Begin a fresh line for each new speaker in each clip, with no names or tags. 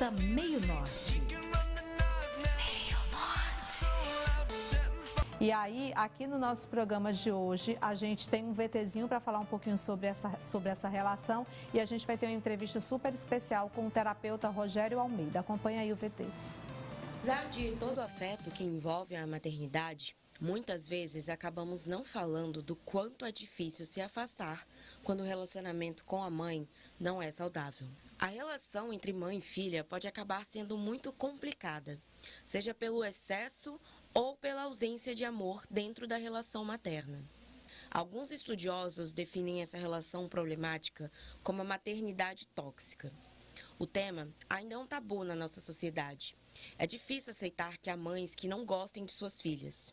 Revista Meio Norte.
E aí, aqui no nosso programa de hoje, a gente tem um VTzinho para falar um pouquinho sobre essa relação e a gente vai ter uma entrevista super especial com o terapeuta Rogério Almeida. Acompanha aí o VT.
Apesar de todo o afeto que envolve a maternidade, muitas vezes acabamos não falando do quanto é difícil se afastar quando o relacionamento com a mãe não é saudável. A relação entre mãe e filha pode acabar sendo muito complicada, seja pelo excesso ou pela ausência de amor dentro da relação materna. Alguns estudiosos definem essa relação problemática como a maternidade tóxica. O tema ainda é um tabu na nossa sociedade. É difícil aceitar que há mães que não gostem de suas filhas.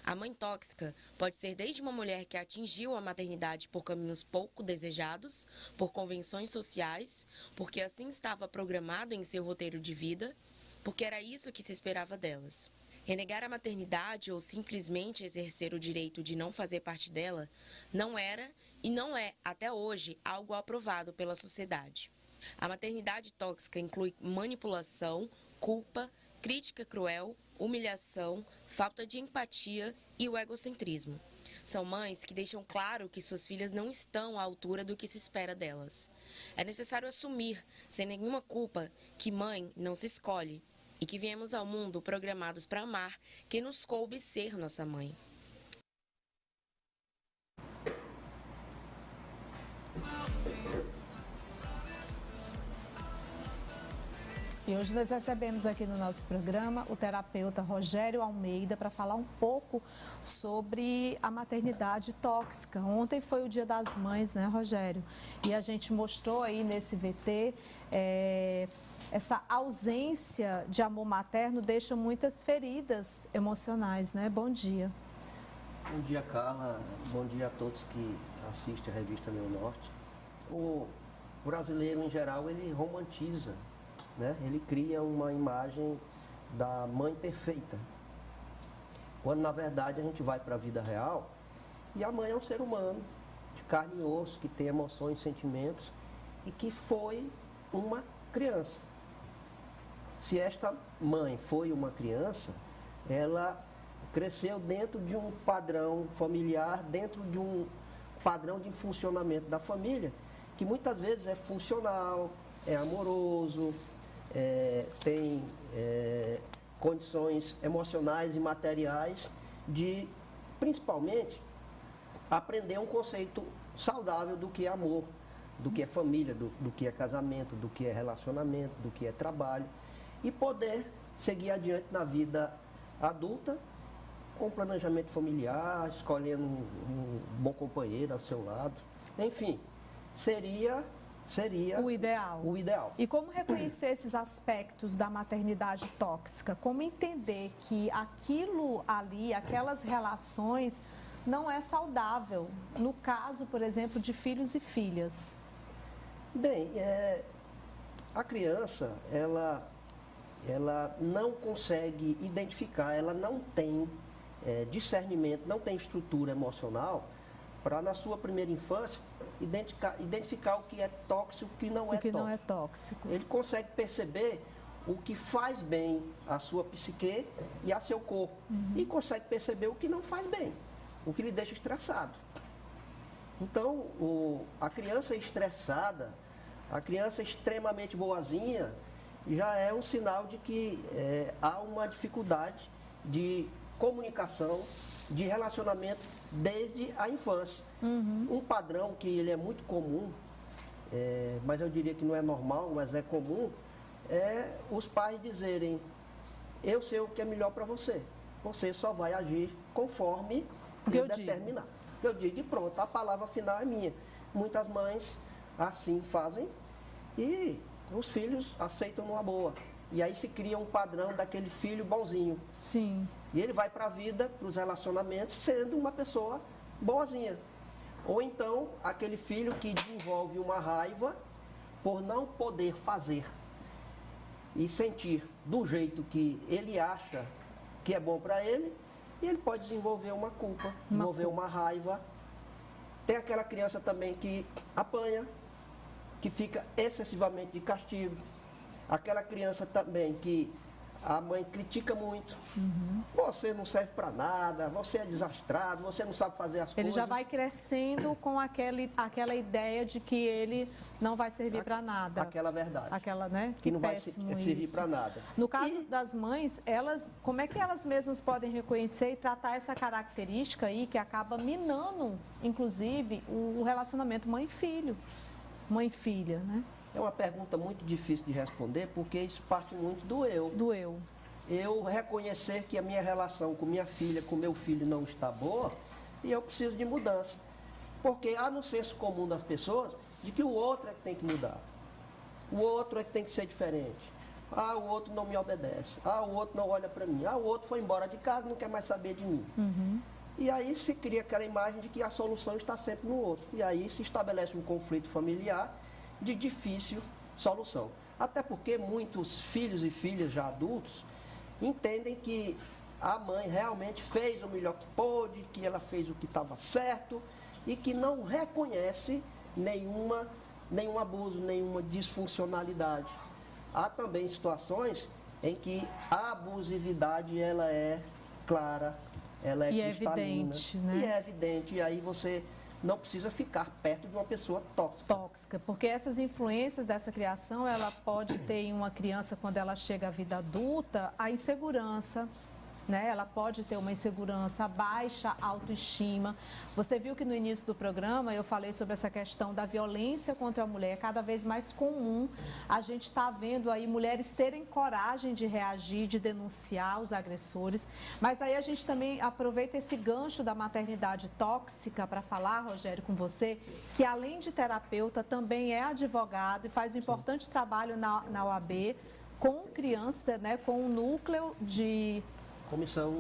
A mãe tóxica pode ser desde uma mulher que atingiu a maternidade por caminhos pouco desejados, por convenções sociais, porque assim estava programado em seu roteiro de vida, porque era isso que se esperava delas. Renegar a maternidade ou simplesmente exercer o direito de não fazer parte dela não era e não é, até hoje, algo aprovado pela sociedade. A maternidade tóxica inclui manipulação, culpa, crítica cruel, humilhação, falta de empatia e o egocentrismo. São mães que deixam claro que suas filhas não estão à altura do que se espera delas. É necessário assumir, sem nenhuma culpa, que mãe não se escolhe e que viemos ao mundo programados para amar quem nos coube ser nossa mãe.
E hoje nós recebemos aqui no nosso programa o terapeuta Rogério Almeida para falar um pouco sobre a maternidade tóxica. Ontem foi o Dia das Mães, né, Rogério? E a gente mostrou aí nesse VT, essa ausência de amor materno deixa muitas feridas emocionais, né? Bom dia.
Bom dia, Carla. Bom dia a todos que assistem a revista Meio Norte. O brasileiro, em geral, ele romantiza, né? Ele cria uma imagem da mãe perfeita, quando na verdade a gente vai para a vida real e a mãe é um ser humano de carne e osso, que tem emoções, sentimentos e que foi uma criança. Se esta mãe foi uma criança, ela cresceu dentro de um padrão familiar, dentro de um padrão de funcionamento da família, que muitas vezes é funcional, é amoroso, tem condições emocionais e materiais de, principalmente, aprender um conceito saudável do que é amor, do que é família, do que é casamento, do que é relacionamento, do que é trabalho, e poder seguir adiante na vida adulta com planejamento familiar, escolhendo um bom companheiro ao seu lado. Enfim, seria o ideal.
E como reconhecer esses aspectos da maternidade tóxica? Como entender que aquilo ali, aquelas relações, não é saudável? No caso, por exemplo, de filhos e filhas.
Bem, a criança, ela não consegue identificar, ela não tem discernimento, não tem estrutura emocional para, na sua primeira infância, identificar o que é tóxico e o que não é tóxico.
Não é tóxico.
Ele consegue perceber o que faz bem à sua psique e a seu corpo. E consegue perceber o que não faz bem, o que lhe deixa estressado. Então, a criança estressada, a criança extremamente boazinha, já é um sinal de que há uma dificuldade de comunicação, de relacionamento desde a infância. Um padrão que ele é muito comum, mas eu diria que não é normal, mas é comum, é os pais dizerem: eu sei o que é melhor para você, você só vai agir conforme eu determinar. Eu digo e pronto, a palavra final é minha. Muitas mães assim fazem e os filhos aceitam numa boa. E aí se cria um padrão daquele filho bonzinho.
Sim.
E ele vai para a vida, para os relacionamentos, sendo uma pessoa boazinha. Ou então, aquele filho que desenvolve uma raiva por não poder fazer e sentir do jeito que ele acha que é bom para ele, e ele pode desenvolver uma culpa, desenvolver uma raiva. Tem aquela criança também que apanha, que fica excessivamente de castigo. Aquela criança também que a mãe critica muito. Você não serve para nada, você é desastrado, você não sabe fazer as coisas.
Ele já vai crescendo com aquela ideia de que ele não vai servir para nada.
Aquela verdade.
Aquela, né?
Que não vai servir para nada.
No caso das mães, como é que elas mesmas podem reconhecer e tratar essa característica aí que acaba minando, inclusive, o relacionamento mãe-filho, mãe-filha, né?
É uma pergunta muito difícil de responder, porque isso parte muito do eu.
Do eu.
Eu reconhecer que a minha relação com minha filha, com meu filho não está boa, e eu preciso de mudança. Porque há no senso comum das pessoas de que o outro é que tem que mudar. O outro é que tem que ser diferente. Ah, o outro não me obedece. Ah, o outro não olha para mim. Ah, o outro foi embora de casa, não quer mais saber de mim. E aí se cria aquela imagem de que a solução está sempre no outro. E aí se estabelece um conflito familiar de difícil solução. Até porque muitos filhos e filhas já adultos entendem que a mãe realmente fez o melhor que pôde, que ela fez o que estava certo e que não reconhece nenhum abuso, nenhuma disfuncionalidade. Há também situações em que a abusividade ela é clara, ela é cristalina,
evidente, né?
E é evidente, e aí você não precisa ficar perto de uma pessoa tóxica.
Tóxica, porque essas influências dessa criação, ela pode ter em uma criança, quando ela chega à vida adulta, a insegurança, né? Ela pode ter uma insegurança, baixa autoestima. Você viu que no início do programa eu falei sobre essa questão da violência contra a mulher, cada vez mais comum. A gente está vendo aí mulheres terem coragem de reagir, de denunciar os agressores. Mas aí a gente também aproveita esse gancho da maternidade tóxica para falar, Rogério, com você, que além de terapeuta também é advogado e faz um importante trabalho na OAB com criança, né, com o núcleo de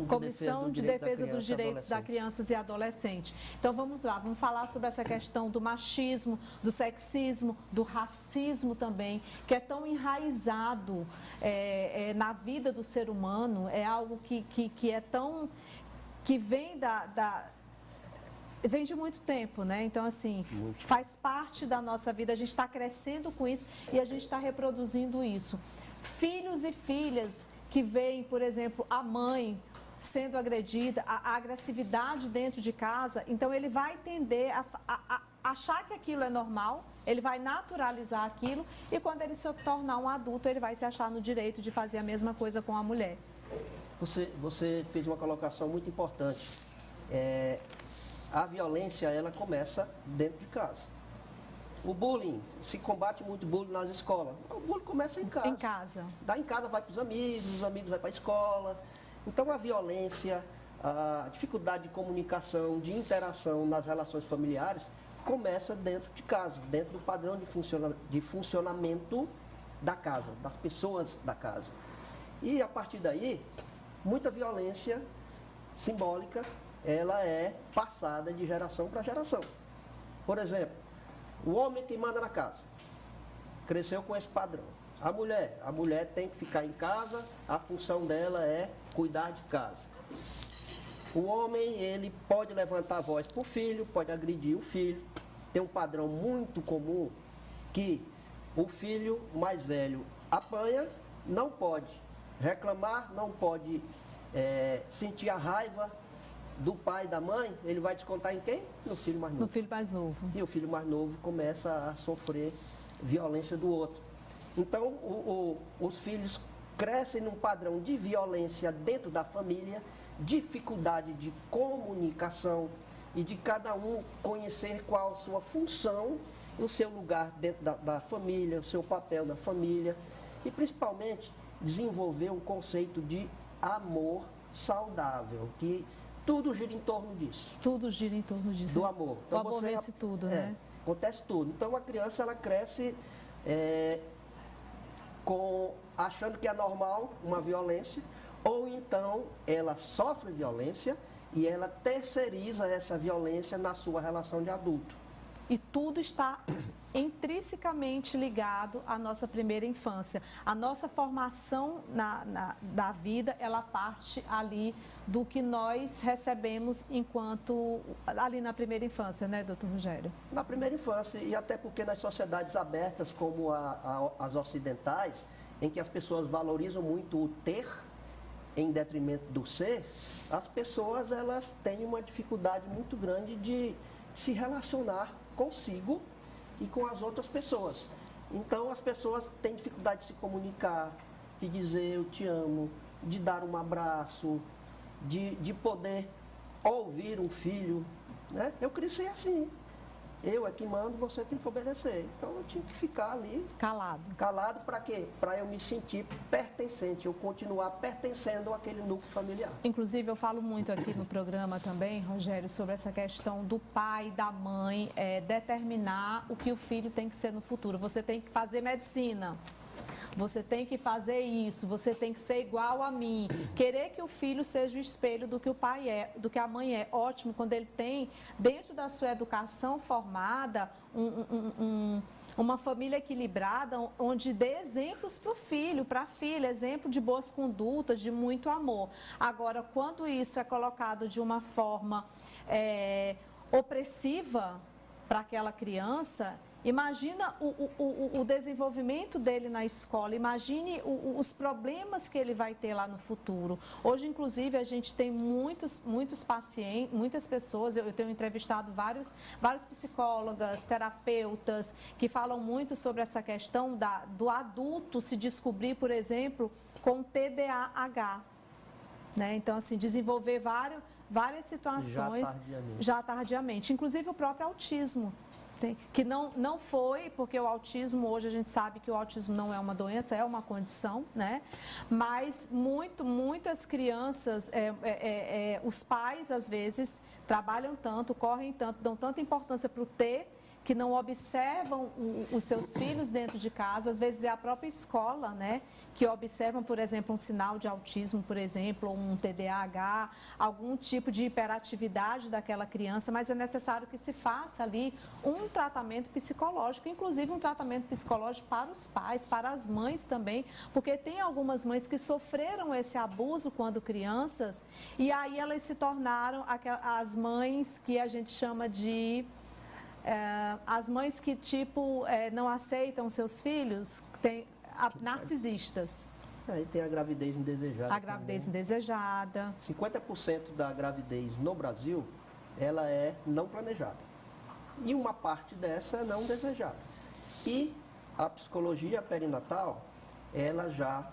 Comissão de Defesa dos Direitos da Crianças e Adolescentes. Então vamos lá, vamos falar sobre essa questão do machismo, do sexismo, do racismo também, que é tão enraizado na vida do ser humano, é algo que é tão... que vem vem de muito tempo, né? Então, assim, faz parte da nossa vida, a gente está crescendo com isso e a gente está reproduzindo isso. Filhos e filhas que veem, por exemplo, a mãe sendo agredida, a agressividade dentro de casa, então ele vai tender a achar que aquilo é normal, ele vai naturalizar aquilo e quando ele se tornar um adulto, ele vai se achar no direito de fazer a mesma coisa com a mulher.
Você fez uma colocação muito importante. A violência, ela começa dentro de casa. O bullying, se combate muito bullying nas escolas. O bullying começa em casa.
Em casa.
Em casa vai para os amigos vão para a escola. Então a violência, a dificuldade de comunicação, de interação nas relações familiares, começa dentro de casa, dentro do padrão de funcionamento da casa, das pessoas da casa. E a partir daí, muita violência simbólica, ela é passada de geração para geração. Por exemplo, o homem que manda na casa, cresceu com esse padrão. A mulher tem que ficar em casa, a função dela é cuidar de casa. O homem, ele pode levantar a voz para o filho, pode agredir o filho. Tem um padrão muito comum que o filho mais velho apanha, não pode reclamar, não pode sentir a raiva do pai e da mãe, ele vai descontar em quem? No filho mais novo.
No filho mais novo.
E o filho mais novo começa a sofrer violência do outro. Então, os filhos crescem num padrão de violência dentro da família, dificuldade de comunicação e de cada um conhecer qual a sua função, o seu lugar dentro da família, o seu papel na família e, principalmente, desenvolver um conceito de amor saudável, que tudo gira em torno disso.
Tudo gira em torno disso.
Do amor.
Então, o amor vence tudo, né?
Acontece tudo. Então, a criança, ela cresce achando que é normal uma violência, ou então ela sofre violência e ela terceiriza essa violência na sua relação de adulto.
E tudo está intrinsecamente ligado à nossa primeira infância. A nossa formação da vida, ela parte ali do que nós recebemos ali na primeira infância, né, doutor Rogério?
Na primeira infância, e até porque nas sociedades abertas, como as ocidentais, em que as pessoas valorizam muito o ter em detrimento do ser, as pessoas elas têm uma dificuldade muito grande de se relacionar consigo e com as outras pessoas. Então, as pessoas têm dificuldade de se comunicar, de dizer eu te amo, de dar um abraço, de poder ouvir um filho, né? Eu cresci assim. Eu é que mando, você tem que obedecer. Então, eu tinha que ficar ali...
Calado.
Calado para quê? Para eu me sentir pertencente, eu continuar pertencendo àquele núcleo familiar.
Inclusive, eu falo muito aqui no programa também, Rogério, sobre essa questão do pai, da mãe, determinar o que o filho tem que ser no futuro. Você tem que fazer medicina. Você tem que fazer isso, você tem que ser igual a mim. Querer que o filho seja o espelho do que o pai é, do que a mãe é. Ótimo quando ele tem, dentro da sua educação formada, uma família equilibrada, onde dê exemplos para o filho, para a filha, exemplo de boas condutas, de muito amor. Agora, quando isso é colocado de uma forma opressiva para aquela criança... Imagina o desenvolvimento dele na escola, imagine os problemas que ele vai ter lá no futuro. Hoje, inclusive, a gente tem muitos pacientes, muitas pessoas, eu tenho entrevistado várias psicólogas, terapeutas, que falam muito sobre essa questão do adulto se descobrir, por exemplo, com TDAH. Né? Então, assim, desenvolver várias situações já tardiamente, inclusive o próprio autismo. Que não foi, porque o autismo, hoje a gente sabe que o autismo não é uma doença, é uma condição, né? Mas muitas crianças, os pais, às vezes, trabalham tanto, correm tanto, dão tanta importância para o ter, que não observam os seus filhos dentro de casa, às vezes é a própria escola, né, que observam, por exemplo, um sinal de autismo, por exemplo, ou um TDAH, algum tipo de hiperatividade daquela criança, mas é necessário que se faça ali um tratamento psicológico, inclusive um tratamento psicológico para os pais, para as mães também, porque tem algumas mães que sofreram esse abuso quando crianças, e aí elas se tornaram as mães que a gente chama de... as mães que, não aceitam seus filhos, narcisistas.
Aí tem a gravidez indesejada.
A gravidez indesejada.
50% da gravidez no Brasil, ela é não planejada. E uma parte dessa é não desejada. E a psicologia perinatal, ela já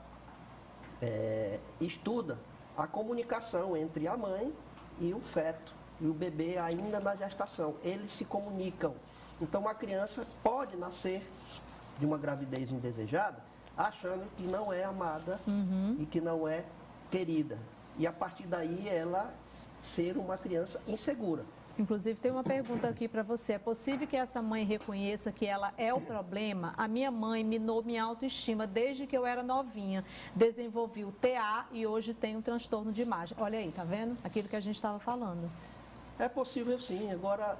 estuda a comunicação entre a mãe e o feto. E o bebê ainda na gestação, eles se comunicam. Então, a criança pode nascer de uma gravidez indesejada, achando que não é amada e que não é querida. E, a partir daí, ela ser uma criança insegura.
Inclusive, tem uma pergunta aqui para você. É possível que essa mãe reconheça que ela é o problema? A minha mãe minou minha autoestima desde que eu era novinha. Desenvolvi o TA e hoje tem um transtorno de imagem. Olha aí, tá vendo? Aquilo que a gente estava falando.
É possível sim, agora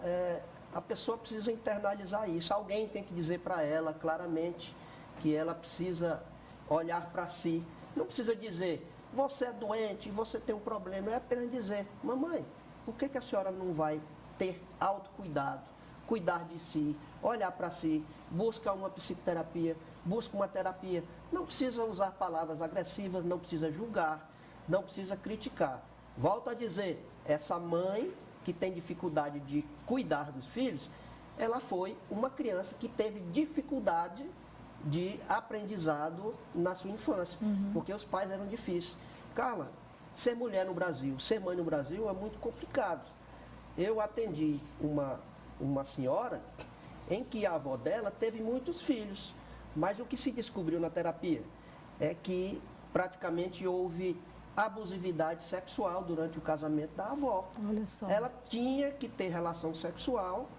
a pessoa precisa internalizar isso. Alguém tem que dizer para ela claramente que ela precisa olhar para si. Não precisa dizer, você é doente, você tem um problema. É apenas dizer, mamãe, por que a senhora não vai ter autocuidado, cuidar de si, olhar para si, busca uma psicoterapia, busca uma terapia. Não precisa usar palavras agressivas, não precisa julgar, não precisa criticar. Volto a dizer, essa mãe que tem dificuldade de cuidar dos filhos, ela foi uma criança que teve dificuldade de aprendizado na sua infância, porque os pais eram difíceis. Carla, ser mulher no Brasil, ser mãe no Brasil é muito complicado. Eu atendi uma senhora em que a avó dela teve muitos filhos, mas o que se descobriu na terapia é que praticamente houve abusividade sexual durante o casamento da avó.
Olha só.
Ela tinha que ter relação sexual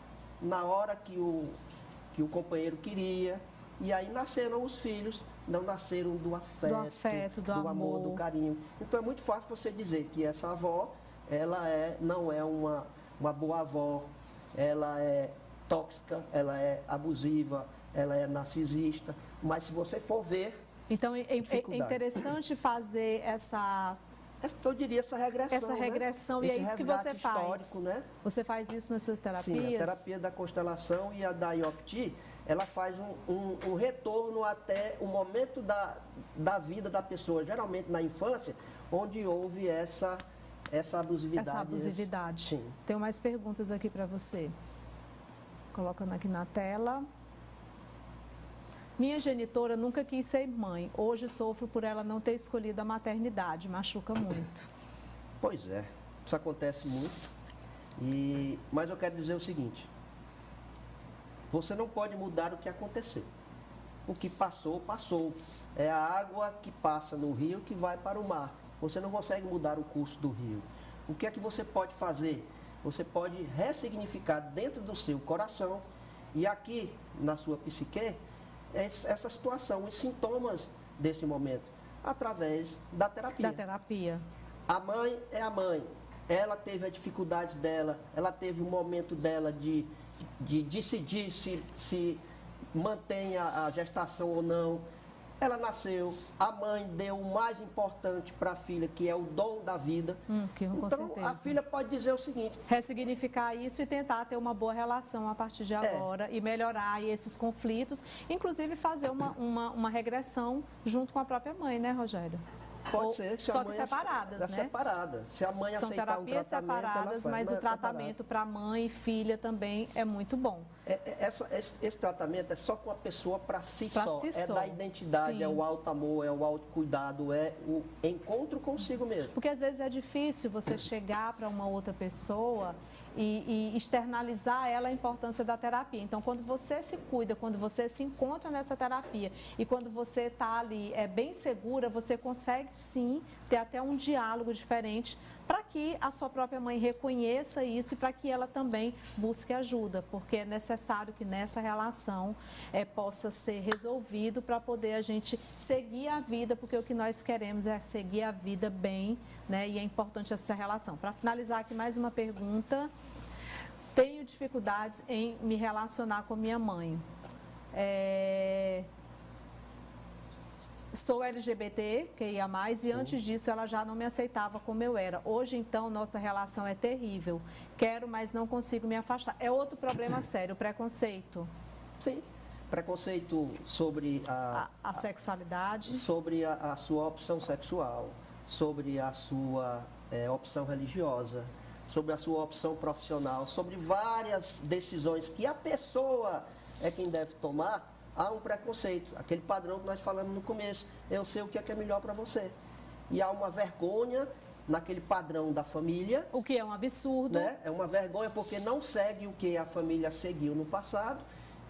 na hora que o companheiro queria, e aí nasceram os filhos, não nasceram do afeto, do amor, do carinho. Então é muito fácil você dizer que essa avó, ela não é uma boa avó, ela é tóxica, ela é abusiva, ela é narcisista, mas se você for ver...
Então, é interessante fazer
eu diria essa regressão.
Essa regressão,
né?
e é isso que você faz.
Histórico, né?
Você faz isso nas suas terapias?
Sim, a terapia da constelação e a da IOPT, ela faz um retorno até o momento da vida da pessoa, geralmente na infância, onde houve essa abusividade.
Essa abusividade.
Sim.
Tenho mais perguntas aqui para você. Colocando aqui na tela. Minha genitora nunca quis ser mãe. Hoje sofro por ela não ter escolhido a maternidade. Machuca muito.
Pois é, isso acontece muito. Mas eu quero dizer o seguinte. Você não pode mudar o que aconteceu. O que passou, passou. É a água que passa no rio que vai para o mar. Você não consegue mudar o curso do rio. O que é que você pode fazer? Você pode ressignificar dentro do seu coração e aqui na sua psique essa situação, os sintomas desse momento, através da terapia.
Da terapia.
A mãe é a mãe. Ela teve as dificuldades dela, ela teve um momento dela de decidir se mantém a gestação ou não. Ela nasceu, a mãe deu o mais importante para a filha, que é o dom da vida.
Com
então,
certeza.
a filha pode dizer o seguinte...
Ressignificar isso e tentar ter uma boa relação a partir de agora e melhorar esses conflitos, inclusive fazer uma regressão junto com a própria mãe, né, Rogério?
Pode ser.
Só que separadas, né?
Separada. Se a mãe
São
aceitar
terapias
um tratamento,
separadas, mas o tratamento para mãe e filha também é muito bom.
Esse tratamento é só com a pessoa para si
pra
só.
Si
é
só.
da identidade,
Sim.
É o auto-amor, é o autocuidado, é o encontro consigo mesmo.
Porque às vezes é difícil você chegar para uma outra pessoa e externalizar ela a importância da terapia. Então, quando você se cuida, quando você se encontra nessa terapia e quando você está ali bem segura, você consegue sim ter até um diálogo diferente para que a sua própria mãe reconheça isso e para que ela também busque ajuda, porque é necessário que nessa relação possa ser resolvido para poder a gente seguir a vida, porque o que nós queremos é seguir a vida bem, né? E é importante essa relação. Para finalizar aqui, mais uma pergunta. Tenho dificuldades em me relacionar com minha mãe. Sou LGBT, QIA+, e antes disso ela já não me aceitava como eu era. Hoje, então, nossa relação é terrível. Quero, mas não consigo me afastar. É outro problema sério, o preconceito.
Sim, preconceito sobre
a sexualidade.
Sobre a sua opção sexual, sobre a sua opção religiosa, sobre a sua opção profissional, sobre várias decisões que a pessoa é quem deve tomar. Há um preconceito, aquele padrão que nós falamos no começo. Eu sei o que é melhor para você. E há uma vergonha naquele padrão da família.
O que é um absurdo.
Né? É uma vergonha porque não segue o que a família seguiu no passado.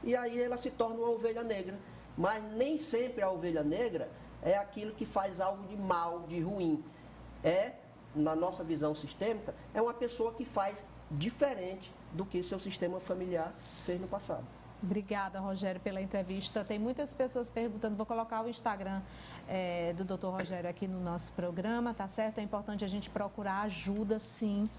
E aí ela se torna uma ovelha negra. Mas nem sempre a ovelha negra é aquilo que faz algo de mal, de ruim. Na nossa visão sistêmica, é uma pessoa que faz diferente do que seu sistema familiar fez no passado.
Obrigada, Rogério, pela entrevista. Tem muitas pessoas perguntando, vou colocar o Instagram do Dr. Rogério aqui no nosso programa, tá certo? É importante a gente procurar ajuda, sim,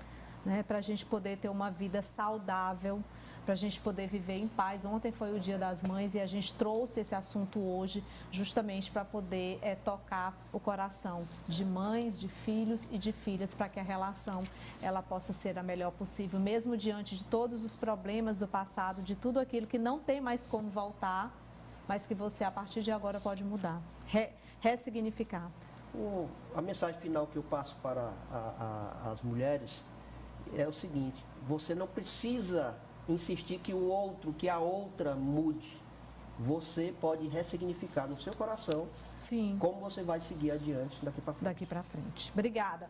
né, para a gente poder ter uma vida saudável, para a gente poder viver em paz. Ontem foi o Dia das Mães e a gente trouxe esse assunto hoje justamente para poder tocar o coração de mães, de filhos e de filhas, para que a relação ela possa ser a melhor possível, mesmo diante de todos os problemas do passado, de tudo aquilo que não tem mais como voltar, mas que você, a partir de agora, pode mudar, ressignificar.
A mensagem final que eu passo para as mulheres é o seguinte: você não precisa insistir que o outro, que a outra mude. Você pode ressignificar no seu coração.
Sim.
Como você vai seguir adiante daqui para frente.
Daqui para frente. Obrigada.